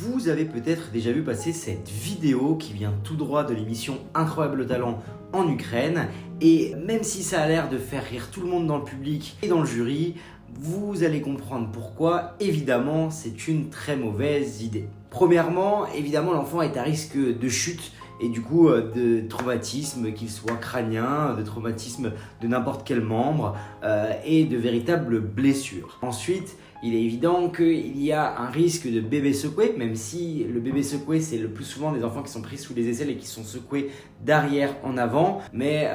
Vous avez peut-être déjà vu passer cette vidéo qui vient tout droit de l'émission Incroyable Talent en Ukraine. Et même si ça a l'air de faire rire tout le monde dans le public et dans le jury, vous allez comprendre pourquoi. Évidemment, c'est une très mauvaise idée. Premièrement, évidemment, l'enfant est à risque de chute et du coup de traumatisme, qu'il soit crânien, de traumatisme de n'importe quel membre et de véritables blessures. Ensuite, il est évident qu'il y a un risque de bébé secoué, même si le bébé secoué, c'est le plus souvent des enfants qui sont pris sous les aisselles et qui sont secoués d'arrière en avant, mais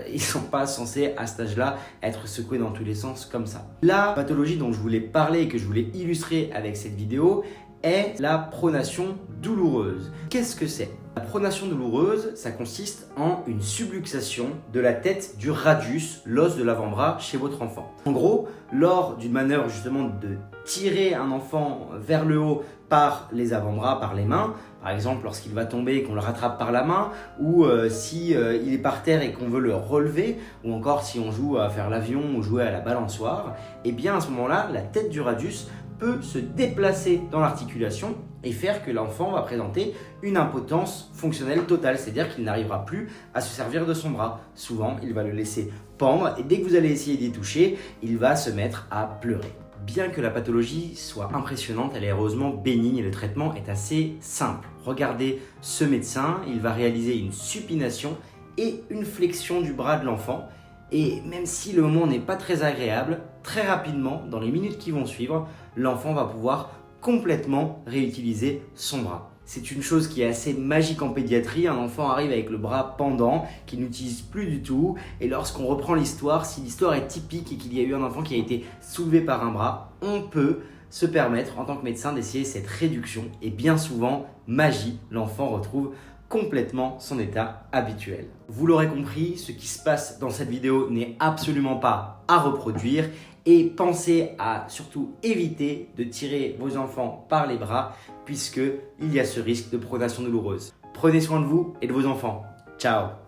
ils ne sont pas censés à cet âge-là être secoués dans tous les sens comme ça. La pathologie dont je voulais parler et que je voulais illustrer avec cette vidéo est la pronation douloureuse. Qu'est-ce que c'est ? La pronation douloureuse, ça consiste en une subluxation de la tête du radius, l'os de l'avant-bras, chez votre enfant. En gros, lors d'une manœuvre justement de tirer un enfant vers le haut par les avant-bras, par les mains, par exemple lorsqu'il va tomber et qu'on le rattrape par la main, ou si il est par terre et qu'on veut le relever, ou encore si on joue à faire l'avion ou jouer à la balançoire, et bien à ce moment-là, la tête du radius peut se déplacer dans l'articulation et faire que l'enfant va présenter une impotence fonctionnelle totale, c'est-à-dire qu'il n'arrivera plus à se servir de son bras. Souvent, il va le laisser pendre et dès que vous allez essayer d'y toucher, il va se mettre à pleurer. Bien que la pathologie soit impressionnante, elle est heureusement bénigne et le traitement est assez simple. Regardez ce médecin, il va réaliser une supination et une flexion du bras de l'enfant. Et même si le moment n'est pas très agréable, très rapidement, dans les minutes qui vont suivre, l'enfant va pouvoir complètement réutiliser son bras. C'est une chose qui est assez magique en pédiatrie. Un enfant arrive avec le bras pendant, qu'il n'utilise plus du tout. Et lorsqu'on reprend l'histoire, si l'histoire est typique et qu'il y a eu un enfant qui a été soulevé par un bras, on peut se permettre en tant que médecin d'essayer cette réduction. Et bien souvent, magie, l'enfant retrouve complètement son état habituel. Vous l'aurez compris, ce qui se passe dans cette vidéo n'est absolument pas à reproduire et pensez à surtout éviter de tirer vos enfants par les bras puisque il y a ce risque de pronation douloureuse. Prenez soin de vous et de vos enfants. Ciao!